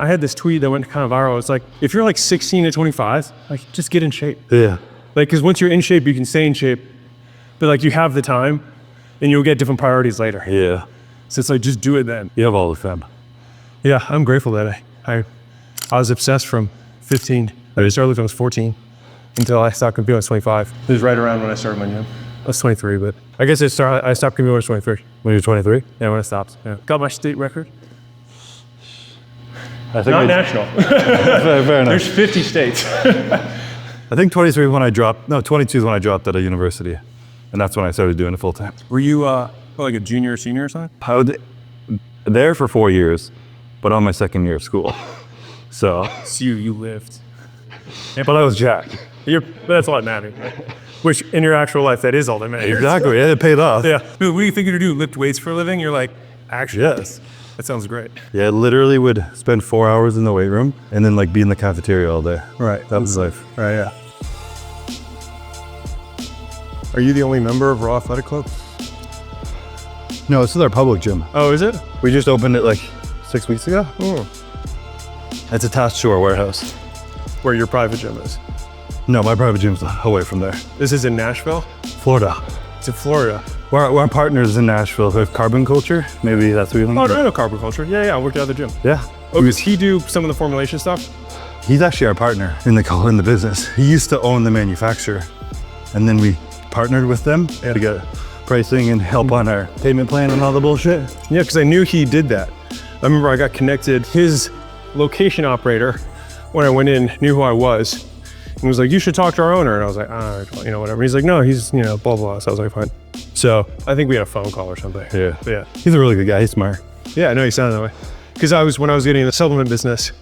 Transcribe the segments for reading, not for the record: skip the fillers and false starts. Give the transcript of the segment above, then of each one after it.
I had this tweet that went kind of viral. It's like, if you're like 16 to 25, like just get in shape. Yeah. Like, cause once you're in shape, you can stay in shape, but like you have the time and you'll get different priorities later. Yeah. So it's like, just do it then. You have all the fun. Yeah, I'm grateful that I was obsessed from 15. I started lifting when I was 14 until I stopped competing when I was 25. It was right around when I started my gym. I was 23, but I guess I stopped competing when I was 23. When you were 23? Yeah, when I stopped. Yeah. Got my state record. I think Not national. fair enough. There's 50 states. I think 23 is when I dropped, no, 22 is when I dropped out of university. And that's when I started doing it full time. Were you like a junior or senior or something? I was there for 4 years, but on my second year of school. So you lived. But I was jacked. But that's all that matters, right? Which in your actual life, that is all that matters. Exactly, yeah, it paid off. Yeah. Dude, what do you think you're gonna do? Lift weights for a living? You're like, actually, Yes. that sounds great. Yeah, I literally would spend 4 hours in the weight room and then like be in the cafeteria all day. Right. That was life. Right, yeah. Are you the only member of Raw Athletic Club? No, this is our public gym. Oh, is it? We just opened it like 6 weeks ago. Oh. It's attached to our warehouse. Where your private gym is. No, my private gym's away from there. This is in Nashville? Florida. It's in Florida. Our partners in Nashville with Carbon Culture. Maybe that's what you think. Oh, I know Carbon Culture. Yeah, I worked out at the gym. Yeah. Oh, does he do some of the formulation stuff? He's actually our partner in the business. He used to own the manufacturer, and then we partnered with them to get pricing and help on our payment plan and all the bullshit. Yeah, because I knew he did that. I remember I got connected. His location operator, when I went in, knew who I was and was like, you should talk to our owner. And I was like, whatever. He's like, no, he's, blah, blah. So I was like, fine. So I think we had a phone call or something. Yeah. But yeah. He's a really good guy. He's smart. Yeah, I know he sounded that way. Because when I was getting in the supplement business,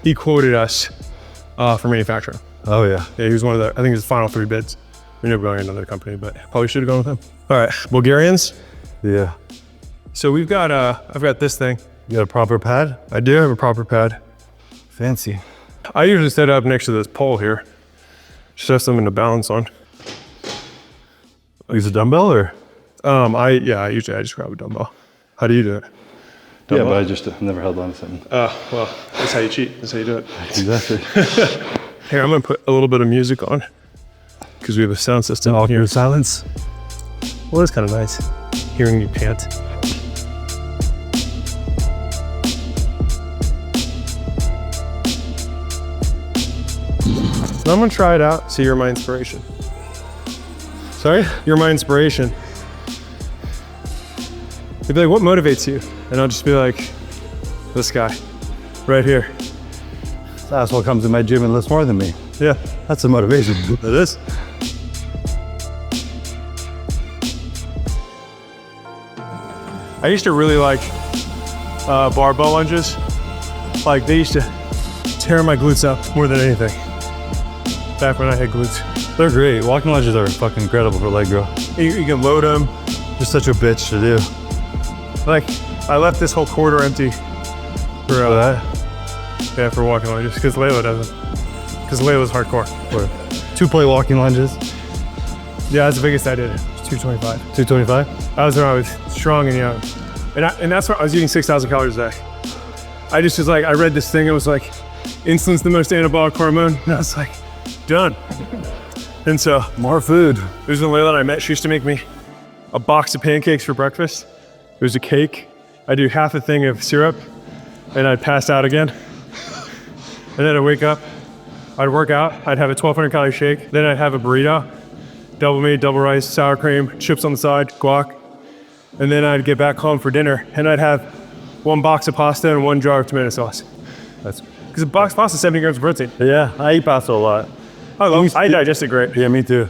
he quoted us for manufacturing. Oh yeah. Yeah, he was one of I think his final 3 bids. We ended up going to another company, but probably should have gone with him. All right, Bulgarians. Yeah. So we've got, I've got this thing. You got a proper pad? I do have a proper pad. Fancy. I usually set up next to this pole here. Just have something to balance on. Use a dumbbell or? I just grab a dumbbell. How do you do it? Dumbbell? Yeah, but I just never held on to something. Well, that's how you cheat. That's how you do it. Exactly. Here, I'm gonna put a little bit of music on because we have a sound system out here. Silence. Well, it's kind of nice hearing you pant. So I'm gonna try it out. See, you're my inspiration. Sorry? You're my inspiration. They'd be like, what motivates you? And I'll just be like, this guy, right here. This asshole comes in my gym and lifts more than me. Yeah. That's the motivation. It is. I used to really like barbell lunges. Like they used to tear my glutes up more than anything. Back when I had glutes. They're great. Walking lunges are fucking incredible for leg growth. You can load them. Just such a bitch to do. Like I left this whole quarter empty for that? Yeah, for walking lunges because Layla doesn't. Because Layla's hardcore. Or 2-plate walking lunges. Yeah, that's the biggest I did. 225. 225? That was when I was strong and young. And that's when I was eating 6,000 calories a day. I just was like, I read this thing, it was like, insulin's the most anabolic hormone. And I was like, done. And so, More food. it was when Layla and I met, she used to make me a box of pancakes for breakfast. It was a cake. I'd do half a thing of syrup and I'd pass out again. And then I'd wake up, I'd work out, I'd have a 1,200 calorie shake, then I'd have a burrito, double meat, double rice, sour cream, chips on the side, guac. And then I'd get back home for dinner and I'd have 1 box of pasta and 1 jar of tomato sauce. Because a box of pasta is 70 grams of protein. Yeah, I eat pasta a lot. I digest it great. Yeah, me too.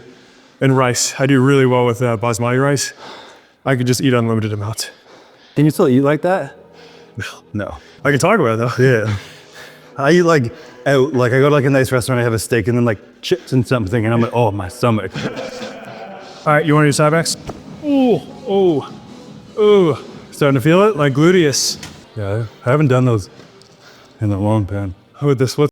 And rice, I do really well with basmati rice. I could just eat unlimited amounts. Can you still eat like that? No. I can talk about it though. Yeah. I eat like out, like I go to like a nice restaurant, I have a steak and then like chips and something and I'm like, oh, my stomach. All right, you want to do side backs? Ooh. Starting to feel it? Like gluteus. Yeah, I haven't done those in a long time. With this,